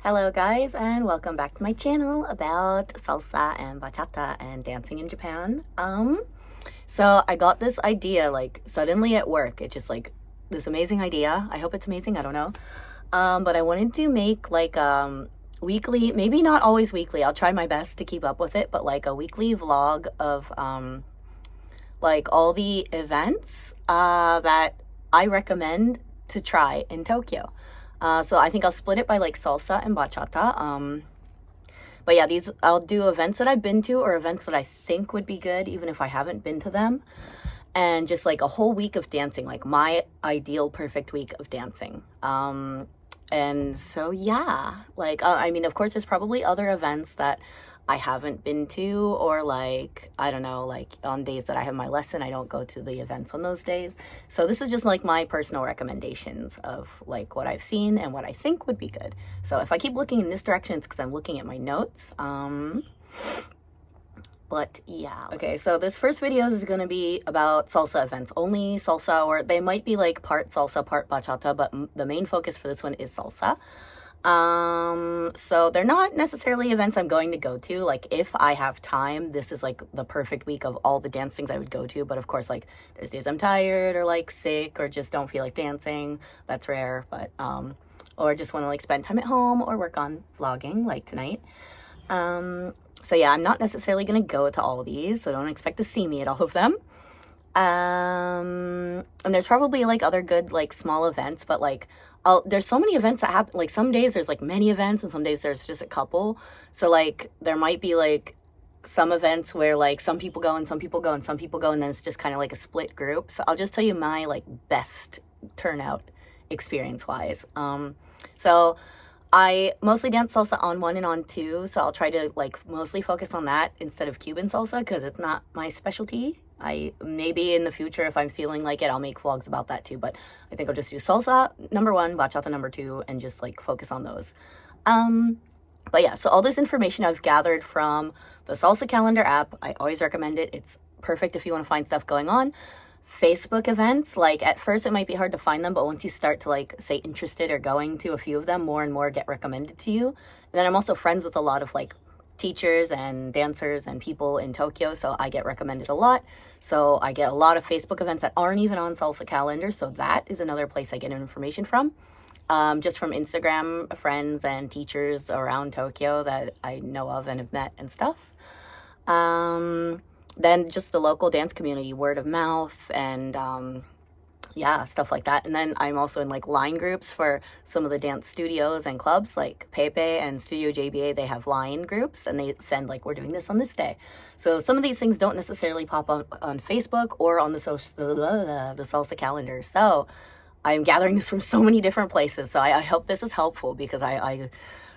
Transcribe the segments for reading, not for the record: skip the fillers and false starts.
Hello guys, and welcome back to my channel about salsa and bachata and dancing in Japan. So I got this idea like suddenly at work. It's just like this amazing idea. I hope it's amazing, I don't know. But I wanted to make like weekly, maybe not always weekly. I'll try my best to keep up with it, but like a weekly vlog of like all the events that I recommend to try in Tokyo. So I think I'll split it by like salsa and bachata. But yeah, these I'll do events that I've been to or events that I think would be good, even if I haven't been to them. And just like a whole week of dancing, like my ideal perfect week of dancing. And so yeah, like I mean, of course, there's probably other events that I haven't been to, or like I don't know, like on days that I have my lesson, I don't go to the events on those days. So this is just like my personal recommendations of like what I've seen and what I think would be good. So if I keep looking in this direction, it's because I'm looking at my notes. But yeah, okay, so this first video is going to be about salsa events, only salsa, or they might be like part salsa, part bachata, but the main focus for this one is salsa. So they're not necessarily events I'm going to go to. Like if I have time, this is like the perfect week of all the dance things I would go to. But of course, like there's days I'm tired or like sick or just don't feel like dancing. That's rare, but, or just want to like spend time at home or work on vlogging like tonight. So yeah, I'm not necessarily going to go to all of these, so don't expect to see me at all of them. And there's probably like other good like small events, but like there's so many events that happen. Like some days there's like many events and some days there's just a couple. So like there might be like some events where like some people go and some people go and some people go, and then it's just kind of like a split group. So I'll just tell you my like best turnout experience wise. So I mostly dance salsa on 1 and on 2, so I'll try to like mostly focus on that instead of Cuban salsa because it's not my specialty. I maybe in the future, if I'm feeling like it, I'll make vlogs about that too, but I think I'll just do salsa number 1, bachata number 2, and just like focus on those. But yeah, so all this information I've gathered from the Salsa Calendar app. I always recommend it. It's perfect if you want to find stuff going on. Facebook events, like at first it might be hard to find them, but once you start to like say interested or going to a few of them, more and more get recommended to you. And then I'm also friends with a lot of like teachers and dancers and people in Tokyo, so I get recommended a lot. So I get a lot of Facebook events that aren't even on Salsa Calendar, so that is another place I get information from. Just from Instagram friends and teachers around Tokyo that I know of and have met and stuff. Then just the local dance community, word of mouth, and yeah, stuff like that. And then I'm also in like line groups for some of the dance studios and clubs, like Pepe and Studio JBA. They have line groups and they send like, we're doing this on this day. So some of these things don't necessarily pop up on Facebook or on the Salsa Calendar. So I'm gathering this from so many different places. So I hope this is helpful because I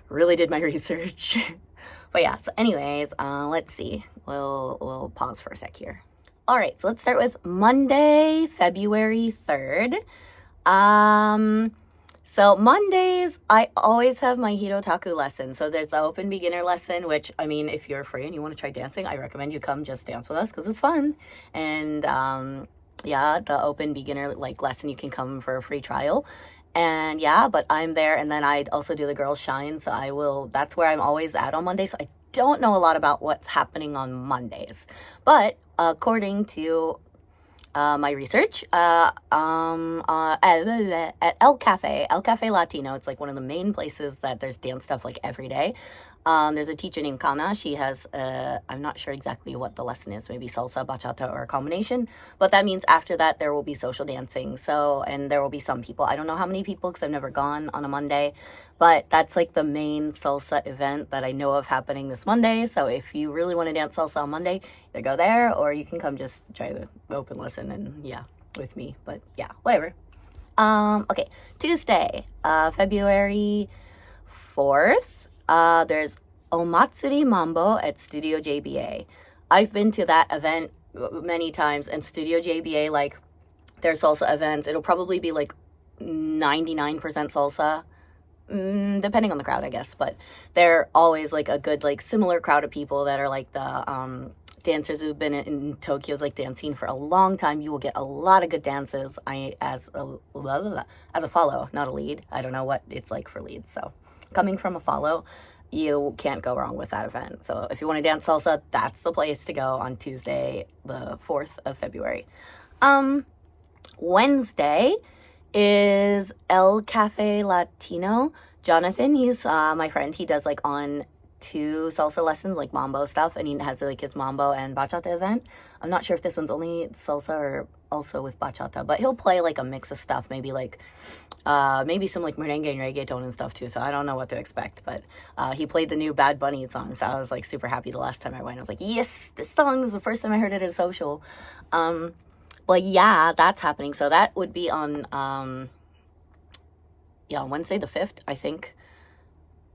really did my research. But yeah, so anyways, let's see. We'll pause for a sec here. All right, so let's start with Monday, February 3rd. So Mondays, I always have my Hirotaku lesson. So there's the open beginner lesson, which, I mean, if you're free and you want to try dancing, I recommend you come just dance with us because it's fun. And yeah, the open beginner like lesson, you can come for a free trial. And yeah, but I'm there, and then I also do the girls shine, so that's where I'm always at on Monday. So I don't know a lot about what's happening on Mondays, but according to my research, at El Cafe Latino, it's like one of the main places that there's dance stuff like every day. There's a teacher named Kana. She has, I'm not sure exactly what the lesson is, maybe salsa, bachata, or a combination. But that means after that, there will be social dancing. So, and there will be some people. I don't know how many people because I've never gone on a Monday. But that's like the main salsa event that I know of happening this Monday. So if you really want to dance salsa on Monday, either go there or you can come just try the open lesson and yeah, with me. But yeah, whatever. Okay, Tuesday, February 4th. There's Omatsuri Mambo at Studio JBA. I've been to that event many times, and Studio JBA, like, their salsa events, it'll probably be like 99% salsa, depending on the crowd, I guess, but they're always like a good, like, similar crowd of people that are like the dancers who've been in Tokyo's like dance scene for a long time. You will get a lot of good dances. As a follow, not a lead. I don't know what it's like for leads, so Coming from a follow, you can't go wrong with that event. So if you want to dance salsa, that's the place to go on Tuesday, the 4th of February. Wednesday is El Cafe Latino. Jonathan, he's my friend. He does like on 2 salsa lessons, like mambo stuff, and he has like his mambo and bachata event. I'm not sure if this one's only salsa or also with bachata, but he'll play like a mix of stuff, maybe like maybe some like merengue and reggaeton and stuff too, so I don't know what to expect. But he played the new Bad Bunny song, so I was like super happy the last time I went. I was like, yes, this song is the first time I heard it at a social. But yeah, that's happening. So that would be on Wednesday the 5th, I think.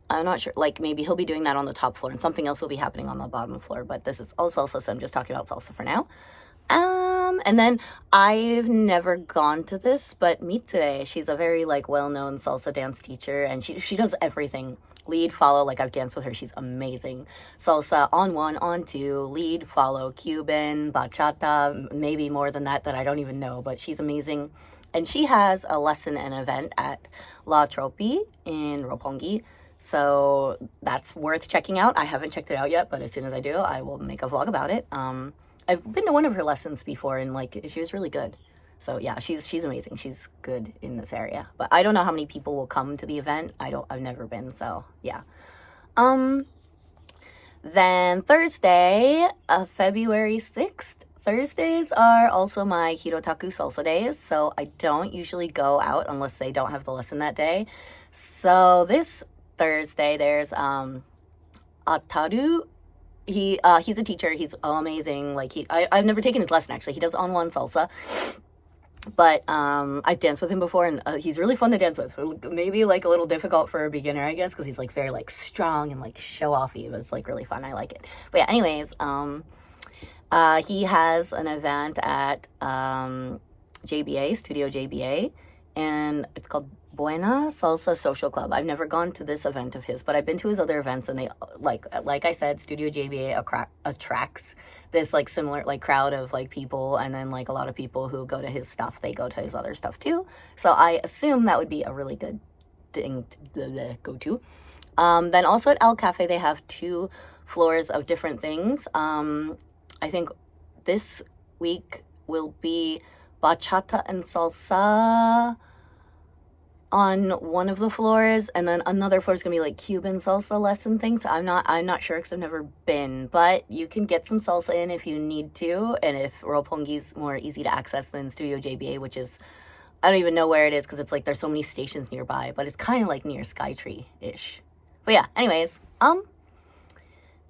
I'm not sure, like maybe he'll be doing that on the top floor and something else will be happening on the bottom floor, but this is all salsa, so I'm just talking about salsa for now. And then I've never gone to this, but Mitsue, she's a very like well-known salsa dance teacher, and she does everything. Lead, follow, like I've danced with her, she's amazing. Salsa, on 1, on 2, lead, follow, Cuban, bachata, maybe more than that I don't even know, but she's amazing. And she has a lesson and event at La Tropi in Roppongi. So that's worth checking out. I haven't checked it out yet, but as soon as I do, I will make a vlog about it. I've been to one of her lessons before, and like she was really good. So yeah, she's amazing. She's good in this area. But I don't know how many people will come to the event. I've never been, so yeah. Then Thursday, February 6th. Thursdays are also my Hirotaku salsa days, so I don't usually go out unless they don't have the lesson that day. So this Thursday, there's Ataru. He's a teacher. He's amazing. Like I've never taken his lesson actually. He does on 1 salsa, but I've danced with him before, and he's really fun to dance with. Maybe like a little difficult for a beginner, I guess, because he's like very like strong and like show offy. But it's like really fun. I like it. But yeah, anyways, he has an event at JBA Studio JBA, and it's called Buena Salsa Social Club. I've never gone to this event of his, but I've been to his other events, and they like I said, Studio JBA attracts this like similar like crowd of like people, and then like a lot of people who go to his stuff, they go to his other stuff too. So I assume that would be a really good thing to go to. Then also at El Cafe, they have 2 floors of different things. I think this week will be bachata and salsa on one of the floors, and then another floor is gonna be like Cuban salsa lesson things. I'm not sure because I've never been, but you can get some salsa in if you need to, and if Roppongi's more easy to access than Studio JBA, which is, I don't even know where it is because it's like there's so many stations nearby, but it's kind of like near Skytree-ish. But yeah, anyways,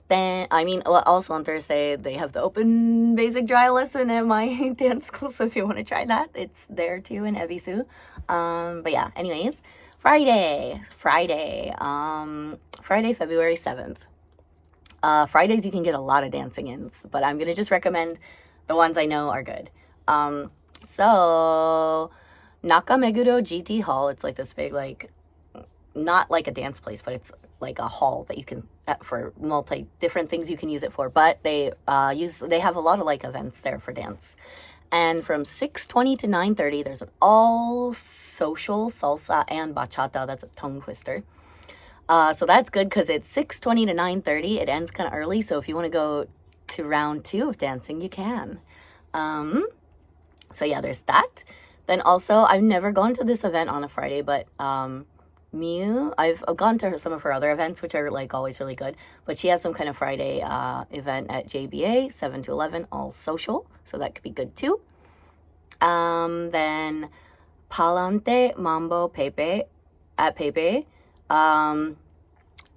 then, also on Thursday, they have the open basic dry lesson at my dance school, so if you want to try that, it's there too in Ebisu. But yeah, anyways, Friday, February 7th. Fridays you can get a lot of dancing in, but I'm going to just recommend the ones I know are good. So, Nakameguro GT Hall, it's like this big, like, not like a dance place, but it's like a hall that you can for multi different things you can use it for, but they have a lot of like events there for dance. And from 6:20 to 9:30 there's an all social salsa and bachata. That's a tongue twister. So that's good because it's 6:20 to 9:30. It ends kind of early, so if you want to go to round 2 of dancing, you can. So yeah, there's that. Then also, I've never gone to this event on a Friday, but Miu, I've gone to some of her other events, which are like always really good, but she has some kind of Friday event at JBA, 7 to 11, all social, so that could be good too. Then Palante Mambo Pepe at Pepe,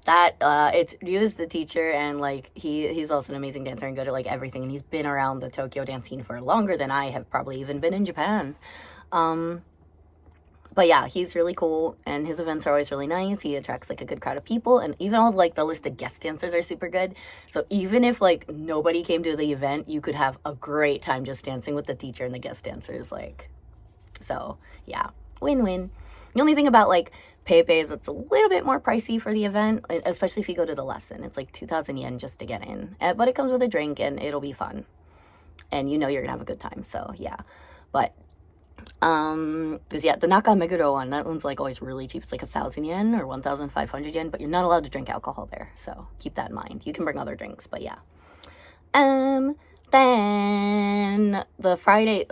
it's Ryu is the teacher, and like he's also an amazing dancer and good at like everything, and he's been around the Tokyo dance scene for longer than I have probably even been in Japan. But yeah, he's really cool, and his events are always really nice. He attracts like a good crowd of people, and even all like the listed guest dancers are super good. So even if like nobody came to the event, you could have a great time just dancing with the teacher and the guest dancers. Like, so yeah, win-win. The only thing about like Pepe is it's a little bit more pricey for the event, especially if you go to the lesson. It's like 2,000 yen just to get in, but it comes with a drink and it'll be fun, and you know you're gonna have a good time. So yeah, but Because yeah, the Nakameguro one, that one's like always really cheap. It's like 1,000 yen or 1,500 yen, but you're not allowed to drink alcohol there. So keep that in mind. You can bring other drinks, but yeah. Then the Friday,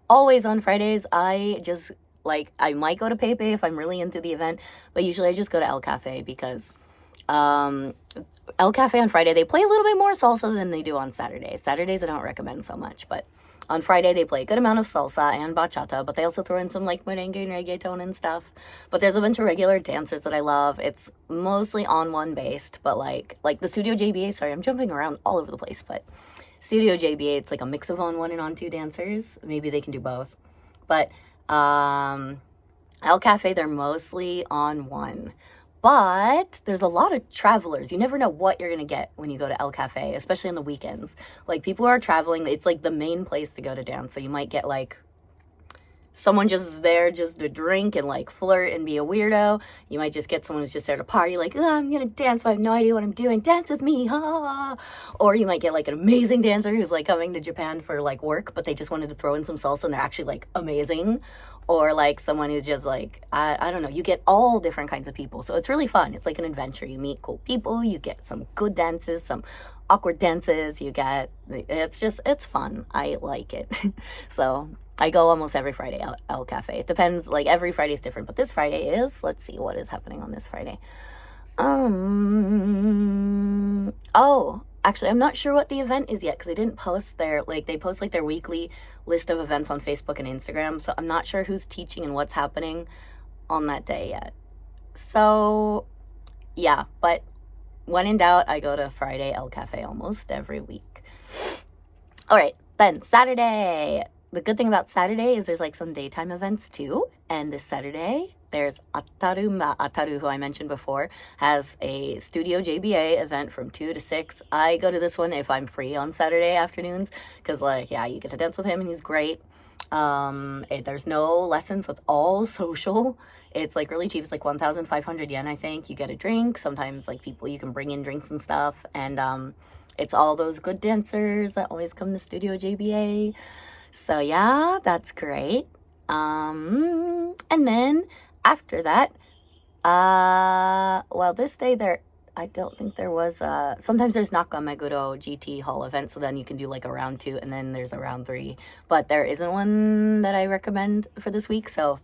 always on Fridays, I just like, I might go to Pepe if I'm really into the event, but usually I just go to El Cafe because um El Cafe on Friday, they play a little bit more salsa than they do on Saturdays. Saturdays I don't recommend so much, but on Friday they play a good amount of salsa and bachata, but they also throw in some like merengue and reggaeton and stuff. But there's a bunch of regular dancers that I love. It's mostly on one based, but like the Studio JBA, sorry, I'm jumping around all over the place, but Studio JBA, it's like a mix of on one and on two dancers. Maybe they can do both. But El Cafe, they're mostly on one. But there's a lot of travelers. You never know what you're going to get when you go to El Cafe, especially on the weekends. Like, people are traveling. It's like the main place to go to dance. So you might get like someone just is there just to drink and like flirt and be a weirdo. You might just get someone who's just there to party, like, oh, I'm gonna dance, but I have no idea what I'm doing. Dance with me, ha! Or you might get like an amazing dancer who's like coming to Japan for like work, but they just wanted to throw in some salsa and they're actually like amazing. Or like someone who's just like, I don't know. You get all different kinds of people, so it's really fun. It's like an adventure. You meet cool people. You get some good dances, some awkward dances. It's fun. I like it. So I go almost every Friday at El Cafe. It depends, like every Friday is different, but this Friday is, let's see what is happening on this Friday. Oh, actually, I'm not sure what the event is yet because they didn't post they post like their weekly list of events on Facebook and Instagram. So I'm not sure who's teaching and what's happening on that day yet. So yeah, but when in doubt, I go to Friday El Cafe almost every week. All right, then Saturday. The good thing about Saturday is there's like some daytime events too. And this Saturday, there's Ataru, who I mentioned before, has a Studio JBA event from 2 to 6. I go to this one if I'm free on Saturday afternoons because, like, yeah, you get to dance with him and he's great. There's no lessons, so it's all social. It's like really cheap. It's like 1,500 yen, I think. You get a drink. Sometimes like people, you can bring in drinks and stuff. And it's all those good dancers that always come to Studio JBA. So yeah, that's great. And then after that, well, this day I don't think there was, sometimes there's Nakameguro GT Hall event, so then you can do like a round 2 and then there's a round 3, but there isn't one that I recommend for this week. So,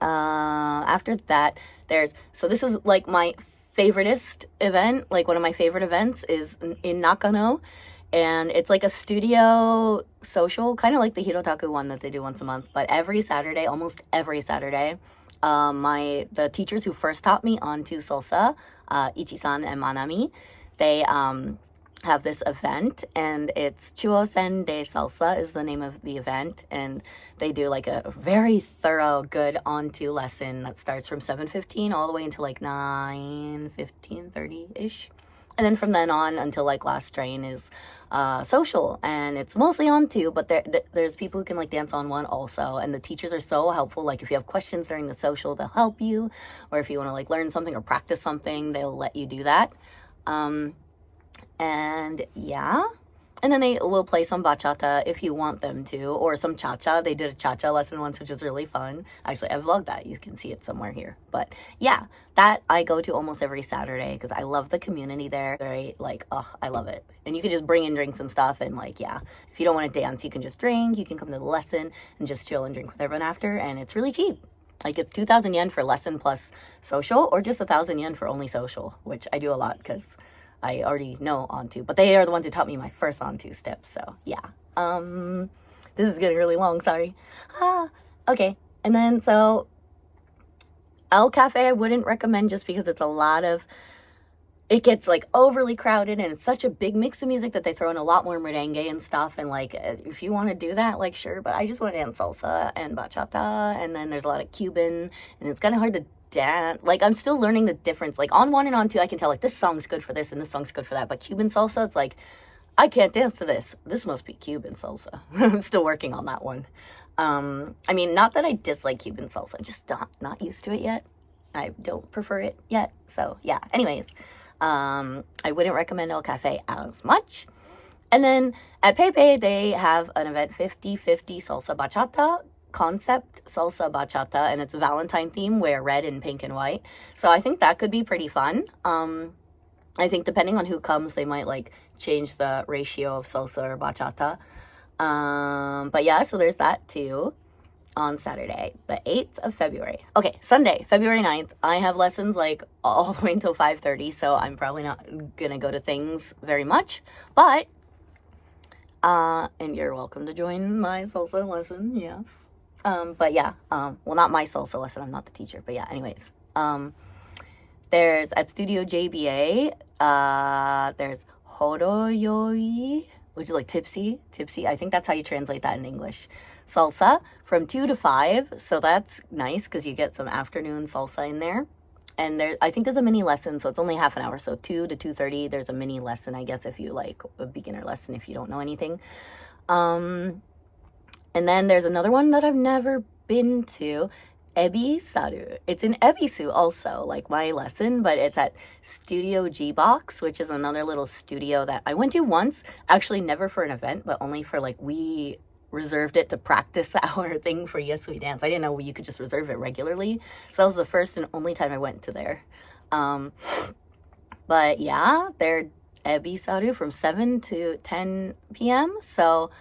after that, so this is like my favoriteest event, like one of my favorite events is in Nakano. And it's like a studio social, kind of like the Hirotaku one that they do once a month. But every Saturday, almost every Saturday, the teachers who first taught me onto salsa, Ichi-san and Manami, they have this event, and it's Chuosen de Salsa is the name of the event, and they do like a very thorough, good onto lesson that starts from 7:15 all the way until like 9:15, 30-ish. And then from then on until like last train is social, and it's mostly on 2, but there's people who can like dance on 1 also, and the teachers are so helpful. Like if you have questions during the social, they'll help you, or if you want to like learn something or practice something, they'll let you do that. And yeah. And then they will play some bachata if you want them to, or some cha-cha. They did a cha-cha lesson once, which was really fun. Actually, I vlogged that. You can see it somewhere here. But yeah, that I go to almost every Saturday because I love the community there. Very, like, oh, I love it. And you can just bring in drinks and stuff. And like, yeah, if you don't want to dance, you can just drink. You can come to the lesson and just chill and drink with everyone after. And it's really cheap. Like, it's 2,000 yen for lesson plus social, or just 1,000 yen for only social, which I do a lot because I already know onto, but they are the ones who taught me my first onto steps. So yeah, this is getting really long. Sorry. Okay. And then, so El Cafe, I wouldn't recommend just because it gets like overly crowded, and it's such a big mix of music that they throw in a lot more merengue and stuff. And like, if you want to do that, like, sure, but I just want to dance salsa and bachata. And then there's a lot of Cuban, and it's kind of hard to dance. Like, I'm still learning the difference. Like on 1 and on 2, I can tell like this song's good for this and this song's good for that. But Cuban salsa, it's like, I can't dance to this. This must be Cuban salsa. I'm still working on that one. I mean, not that I dislike Cuban salsa. I'm just not used to it yet. I don't prefer it yet. So yeah, anyways, I wouldn't recommend El Cafe as much. And then at Pepe, they have an event 50-50 salsa bachata. concept salsa bachata, and it's a Valentine theme, wear red and pink and white. So I think that could be pretty fun. I think depending on who comes, they might like change the ratio of salsa or bachata. But yeah, so there's that too on Saturday, the 8th of February. Okay, Sunday, February 9th, I have lessons like all the way until 5:30, so I'm probably not gonna go to things very much, but and you're welcome to join my salsa lesson, yes. But yeah, well, not my salsa lesson, I'm not the teacher, but yeah, anyways. There's at Studio JBA, there's Horoyoi, which is like tipsy. I think that's how you translate that in English. Salsa from 2 to 5, so that's nice because you get some afternoon salsa in there. And I think there's a mini lesson, so it's only half an hour. So 2 to 2:30, there's a mini lesson, I guess, if you like a beginner lesson, if you don't know anything. And then there's another one that I've never been to, Ebisaru. It's in Ebisu also, like my lesson, but it's at Studio G Box, which is another little studio that I went to once, actually never for an event, but only for like, we reserved it to practice our thing for Yes We Dance. I didn't know you could just reserve it regularly. So that was the first and only time I went to there. But yeah, they're Ebisaru from 7 to 10 p.m. So,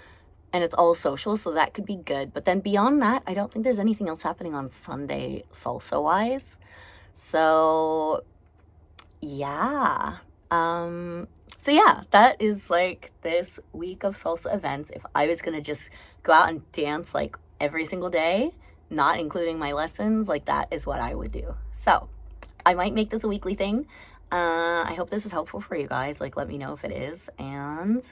and it's all social, so that could be good. But then beyond that, I don't think there's anything else happening on Sunday salsa-wise. So, yeah. So yeah, that is like this week of salsa events. If I was gonna just go out and dance like every single day, not including my lessons, like that is what I would do. So I might make this a weekly thing. I hope this is helpful for you guys. Like, let me know if it is. And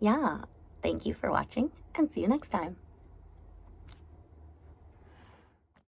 yeah, thank you for watching and see you next time.